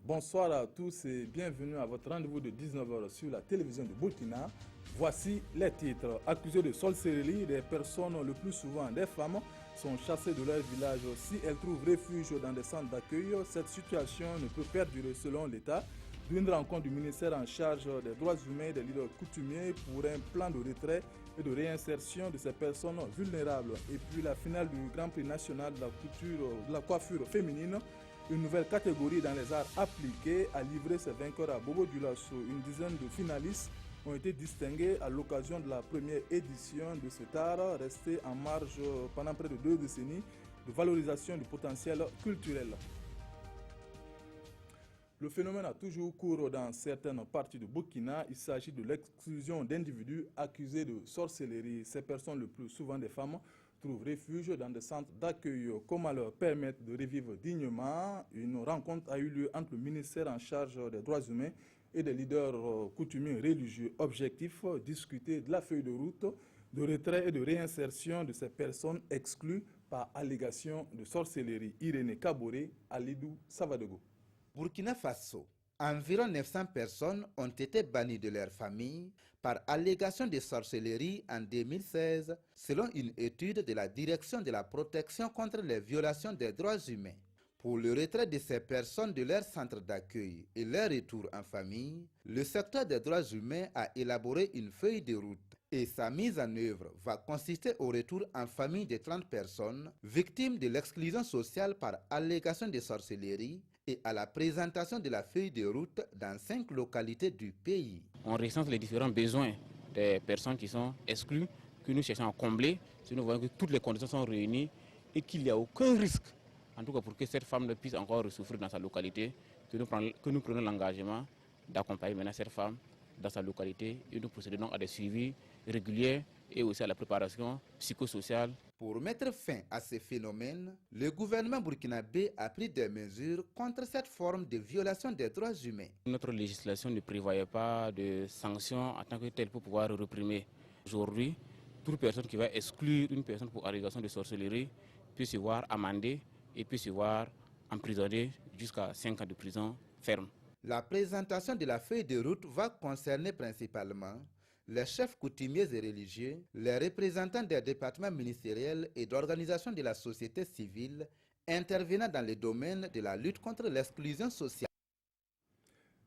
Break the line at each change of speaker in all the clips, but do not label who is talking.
Bonsoir à tous et bienvenue à votre rendez-vous de 19h sur la télévision de Burkina. Voici les titres. Accusés de sorcellerie, des personnes, le plus souvent des femmes, sont chassées de leur village. Si elles trouvent refuge dans des centres d'accueil, cette situation ne peut perdurer selon l'État. D'une rencontre du ministère en charge des droits humains et des leaders coutumiers pour un plan de retrait et de réinsertion de ces personnes vulnérables. Et puis la finale du Grand Prix national de la coiffure féminine. Une nouvelle catégorie dans les arts appliqués a livré ses vainqueurs à Bobo Dioulasso. Une dizaine de finalistes ont été distingués à l'occasion de la première édition de cet art, resté en marge pendant près de 2 décennies de valorisation du potentiel culturel. Le phénomène a toujours cours dans certaines parties de Burkina. Il s'agit de l'exclusion d'individus accusés de sorcellerie. Ces personnes, le plus souvent des femmes, trouvent refuge dans des centres d'accueil. Comment leur permettre de revivre dignement? Une rencontre a eu lieu entre le ministère en charge des droits humains et des leaders coutumiers religieux. Objectif, discuter de la feuille de route, de retrait et de réinsertion de ces personnes exclues par allégation de sorcellerie. Irénée Kaboré, Alidou Savadogo.
Burkina Faso, environ 900 personnes ont été bannies de leur famille par allégation de sorcellerie en 2016, selon une étude de la Direction de la protection contre les violations des droits humains. Pour le retrait de ces personnes de leur centre d'accueil et leur retour en famille, le secteur des droits humains a élaboré une feuille de route et sa mise en œuvre va consister au retour en famille de 30 personnes victimes de l'exclusion sociale par allégation de sorcellerie et à la présentation de la feuille de route dans 5 localités du pays.
On recense les différents besoins des personnes qui sont exclues, que nous cherchons à combler, si nous voyons que toutes les conditions sont réunies et qu'il n'y a aucun risque, en tout cas pour que cette femme ne puisse encore souffrir dans sa localité, que nous prenons l'engagement d'accompagner maintenant cette femme dans sa localité et nous procédons à des suivis réguliers et aussi à la préparation psychosociale.
Pour mettre fin à ces phénomènes, le gouvernement burkinabé a pris des mesures contre cette forme de violation des droits humains.
Notre législation ne prévoyait pas de sanctions en tant que telle pour pouvoir réprimer. Aujourd'hui, toute personne qui va exclure une personne pour allégation de sorcellerie peut se voir amendée et peut se voir emprisonnée jusqu'à 5 ans de prison ferme.
La présentation de la feuille de route va concerner principalement les chefs coutumiers et religieux, les représentants des départements ministériels et d'organisations de la société civile intervenant dans le domaine de la lutte contre l'exclusion sociale.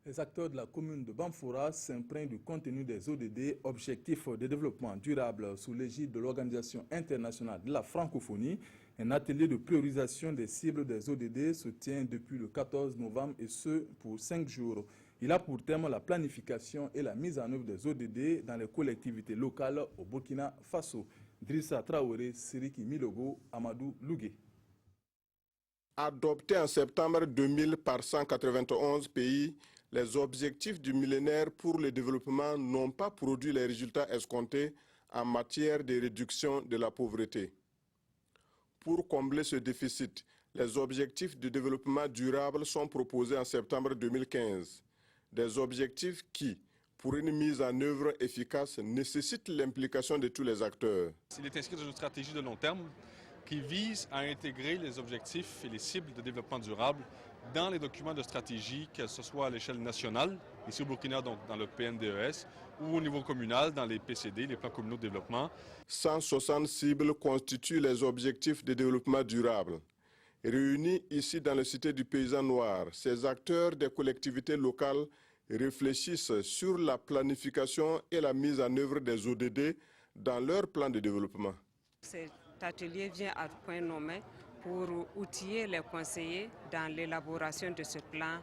Les acteurs de la commune de Bamfoura s'imprègnent du contenu des ODD, Objectifs de développement durable, sous l'égide de l'Organisation internationale de la francophonie. Un atelier de priorisation des cibles des ODD se tient depuis le 14 novembre et ce pour 5 jours. Il a pour thème la planification et la mise en œuvre des ODD dans les collectivités locales au Burkina Faso. Drissa Traoré, Siriki Milogo, Amadou Lougué.
Adoptés en septembre 2000 par 191 pays, les objectifs du millénaire pour le développement n'ont pas produit les résultats escomptés en matière de réduction de la pauvreté. Pour combler ce déficit, les objectifs de développement durable sont proposés en septembre 2015. Des objectifs qui, pour une mise en œuvre efficace, nécessitent l'implication de tous les acteurs.
Il est inscrit dans une stratégie de long terme qui vise à intégrer les objectifs et les cibles de développement durable dans les documents de stratégie, que ce soit à l'échelle nationale, ici au Burkina, donc dans le PNDES, ou au niveau communal, dans les PCD, les plans communaux de développement. 160 cibles constituent les objectifs de développement durable. Réunis ici dans la cité du paysan noir, ces acteurs des collectivités locales réfléchissent sur la planification et la mise en œuvre des ODD dans leur plan de développement.
Cet atelier vient à point nommé pour outiller les conseillers dans l'élaboration de ce plan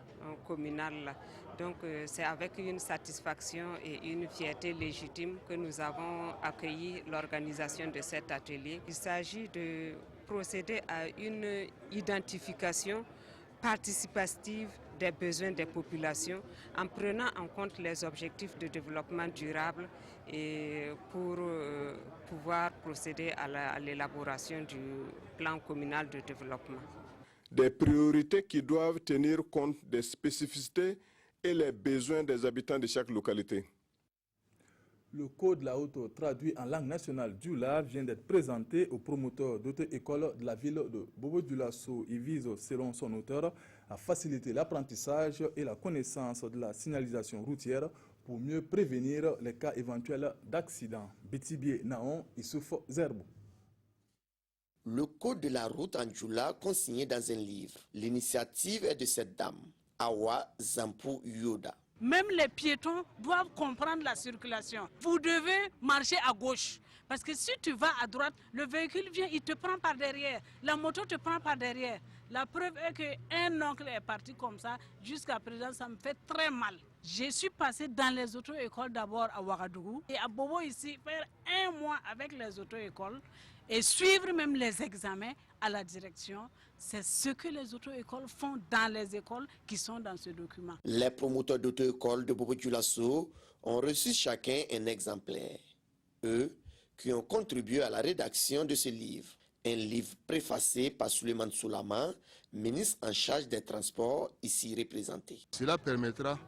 communal. Donc c'est avec une satisfaction et une fierté légitime que nous avons accueilli l'organisation de cet atelier. Il s'agit de procéder à une identification participative des besoins des populations en prenant en compte les objectifs de développement durable et pour pouvoir procéder à l'élaboration du plan communal de développement.
Des priorités qui doivent tenir compte des spécificités et les besoins des habitants de chaque localité.
Le code de la route traduit en langue nationale Djoula vient d'être présenté au promoteur d'auto-école de la ville de Bobo-Dioulasso. Il vise, selon son auteur, à faciliter l'apprentissage et la connaissance de la signalisation routière pour mieux prévenir les cas éventuels d'accidents. Bétibié Naon, Issouf Zerbou.
Le code de la route en Djoula consigné dans un livre. L'initiative est de cette dame, Awa Zampou Yoda.
Même les piétons doivent comprendre la circulation. Vous devez marcher à gauche. Parce que si tu vas à droite, le véhicule vient, il te prend par derrière. La moto te prend par derrière. La preuve est qu'un oncle est parti comme ça. Jusqu'à présent, ça me fait très mal. Je suis passé dans les auto-écoles d'abord à Ouagadougou. Et à Bobo ici, faire 1 mois avec les auto-écoles et suivre même les examens à la direction. C'est ce que les auto-écoles font dans les écoles qui sont dans ce document.
Les promoteurs d'auto-écoles de Bobo-Dioulasso ont reçu chacun un exemplaire. Eux qui ont contribué à la rédaction de ce livre. Un livre préfacé par Souleymane Soulama, ministre en charge des transports ici représenté.
Cela permettra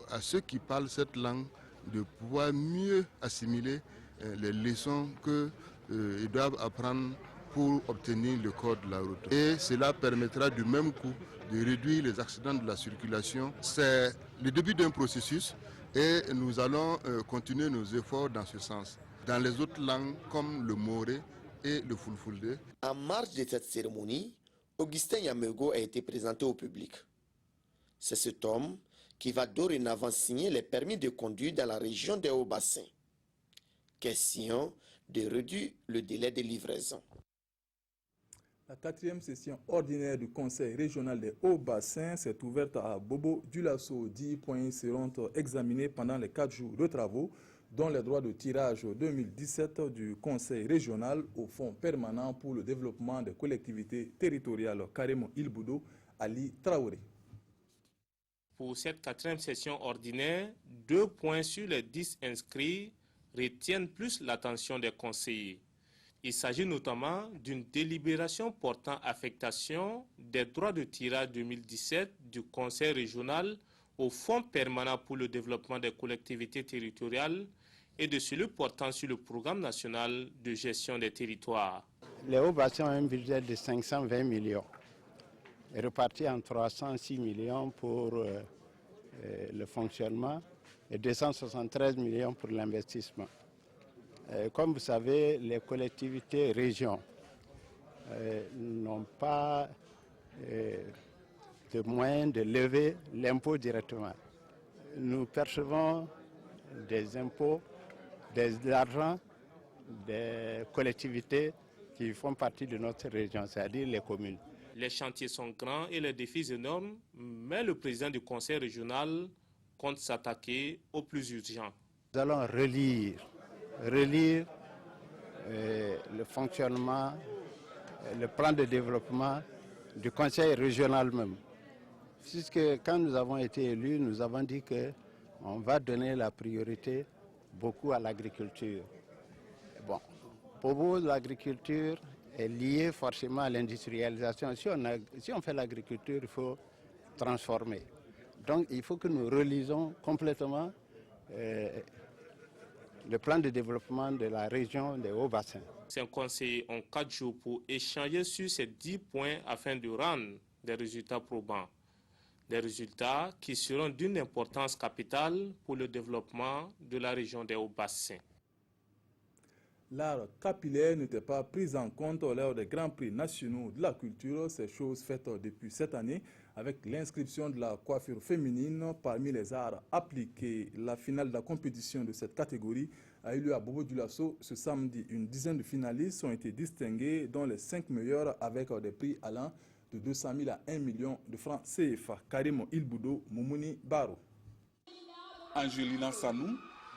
à ceux qui parlent cette langue de pouvoir mieux assimiler les leçons qu'ils doivent apprendre pour obtenir le code de la route. Et cela permettra du même coup de réduire les accidents de la circulation. C'est le début d'un processus et nous allons continuer nos efforts dans ce sens. Dans les autres langues comme le moré et le fulfulde.
En marge de cette cérémonie, Augustin Yamego a été présenté au public. C'est cet homme qui va dorénavant signer les permis de conduire dans la région des Hauts-Bassins. Question de réduire le délai de livraison.
La 4e session ordinaire du Conseil régional des Hauts-Bassins s'est ouverte à Bobo-Dioulasso. 10 points seront examinés pendant les 4 jours de travaux, dont les droits de tirage 2017 du Conseil régional au Fonds permanent pour le développement des collectivités territoriales. Karemo Ilboudo, Ali Traoré.
Pour cette 4e session ordinaire, 2 points sur les 10 inscrits retiennent plus l'attention des conseillers. Il s'agit notamment d'une délibération portant affectation des droits de tirage 2017 du Conseil régional au Fonds permanent pour le développement des collectivités territoriales et de celui portant sur le programme national de gestion des territoires.
Les Hauts-Bassins ont un budget de 520 millions, réparti en 306 millions pour le fonctionnement et 273 millions pour l'investissement. Comme vous savez, les collectivités régions n'ont pas de moyens de lever l'impôt directement. Nous percevons des impôts, de l'argent des collectivités qui font partie de notre région, c'est-à-dire les communes.
Les chantiers sont grands et les défis énormes, mais le président du conseil régional compte s'attaquer aux plus urgents.
Nous allons relire le fonctionnement, le plan de développement du conseil régional même. Puisque quand nous avons été élus, nous avons dit qu'on va donner la priorité beaucoup à l'agriculture. Bon, pour vous, l'agriculture est liée forcément à l'industrialisation. Si on fait l'agriculture, il faut transformer. Donc il faut que nous relisons complètement le plan de développement de la région des Hauts-Bassins.
Ces conseillers ont 4 jours pour échanger sur ces 10 points afin de rendre des résultats probants. Des résultats qui seront d'une importance capitale pour le développement de la région des Hauts-Bassins.
L'art capillaire n'était pas pris en compte lors des Grands Prix nationaux de la culture. Ces choses faites depuis cette année avec l'inscription de la coiffure féminine parmi les arts appliqués. La finale de la compétition de cette catégorie a eu lieu à Bobo-Dioulasso ce samedi. Une dizaine de finalistes ont été distingués, dont les 5 meilleurs avec des prix allant de 200 000 à 1 million de francs CFA. Karimo Ilboudo, Moumouni Baro.
Angelina Sanou,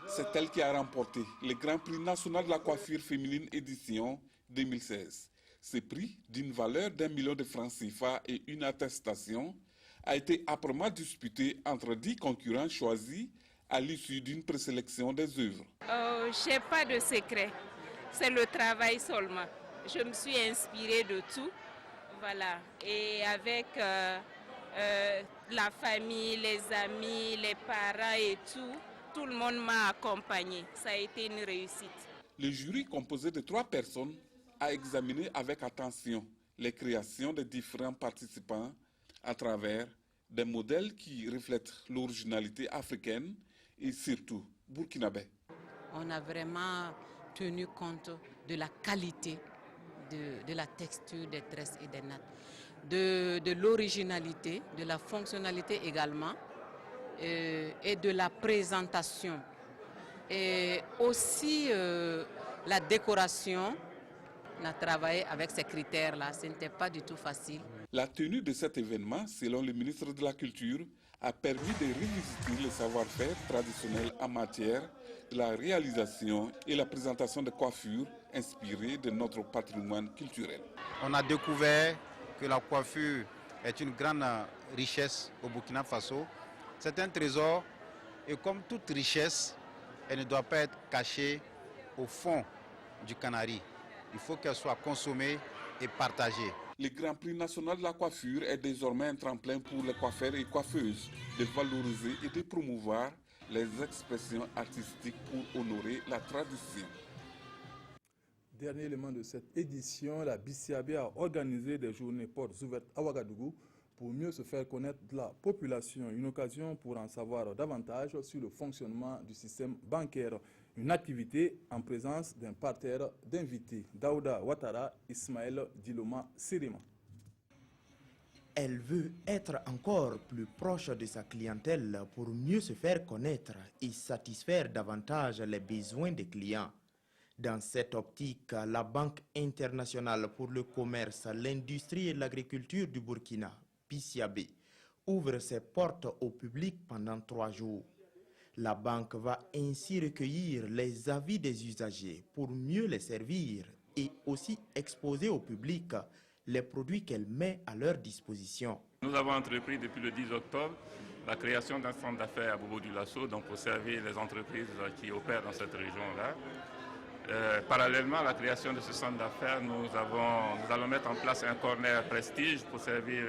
c'est elle qui a remporté le Grand Prix national de la coiffure féminine édition 2016. Ce prix, d'une valeur d'1 million de francs CFA et une attestation, a été âprement disputé entre 10 concurrents choisis à l'issue d'une présélection des œuvres.
Je n'ai pas de secret, c'est le travail seulement. Je me suis inspirée de tout, voilà. Et avec la famille, les amis, les parents et tout,
tout le monde m'a accompagné. Ça a été une réussite.
Le jury, composé de 3 personnes, a examiné avec attention les créations des différents participants à travers des modèles qui reflètent l'originalité africaine et surtout burkinabé.
On a vraiment tenu compte de la qualité de la texture des tresses et des nattes, de l'originalité, de la fonctionnalité également, et de la présentation. Et aussi la décoration. On a travaillé avec ces critères-là, ce n'était pas du tout facile.
La tenue de cet événement, selon le ministre de la Culture, a permis de revisiter le savoir-faire traditionnel en matière de la réalisation et la présentation de coiffures inspirées de notre patrimoine culturel.
On a découvert que la coiffure est une grande richesse au Burkina Faso. C'est un trésor et comme toute richesse, elle ne doit pas être cachée au fond du Canari. Il faut qu'elle soit consommée et partagée.
Le Grand Prix national de la coiffure est désormais un tremplin pour les coiffeurs et coiffeuses de valoriser et de promouvoir les expressions artistiques pour honorer la tradition.
Dernier élément de cette édition, la BCAB a organisé des journées portes ouvertes à Ouagadougou pour mieux se faire connaître de la population. Une occasion pour en savoir davantage sur le fonctionnement du système bancaire. Une activité en présence d'un parterre d'invités. Daouda Ouattara, Ismaël Diloma Sirima.
Elle veut être encore plus proche de sa clientèle pour mieux se faire connaître et satisfaire davantage les besoins des clients. Dans cette optique, la Banque internationale pour le commerce, l'industrie et l'agriculture du Burkina, BCAB, ouvre ses portes au public pendant 3 jours. La banque va ainsi recueillir les avis des usagers pour mieux les servir et aussi exposer au public les produits qu'elle met à leur disposition.
Nous avons entrepris depuis le 10 octobre la création d'un centre d'affaires à Bobo-Dioulasso pour servir les entreprises qui opèrent dans cette région-là. Parallèlement à la création de ce centre d'affaires, nous allons mettre en place un corner prestige pour servir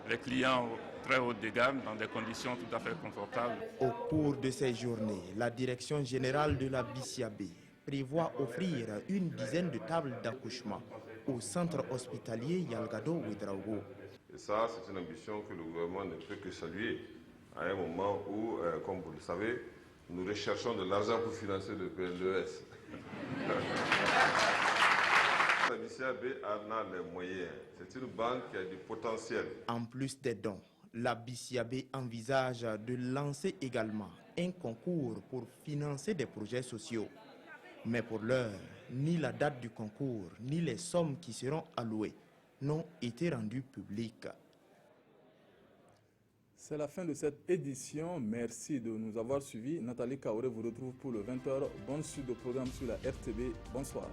les clients très haut de gamme dans des conditions tout à fait confortables.
Au cours de ces journées, la direction générale de la BCAB prévoit offrir une dizaine de tables d'accouchement au centre hospitalier Yalgado Ouedraogo.
Et ça, c'est une ambition que le gouvernement ne peut que saluer à un moment où, comme vous le savez, nous recherchons de l'argent pour financer le PNDES. La BCAB en a les moyens. C'est une banque qui a du potentiel.
En plus des dons, la BCAB envisage de lancer également un concours pour financer des projets sociaux. Mais pour l'heure, ni la date du concours, ni les sommes qui seront allouées n'ont été rendues publiques.
C'est la fin de cette édition. Merci de nous avoir suivis. Nathalie Kaoré vous retrouve pour le 20h. Bonne suite de programme sur la RTB. Bonsoir.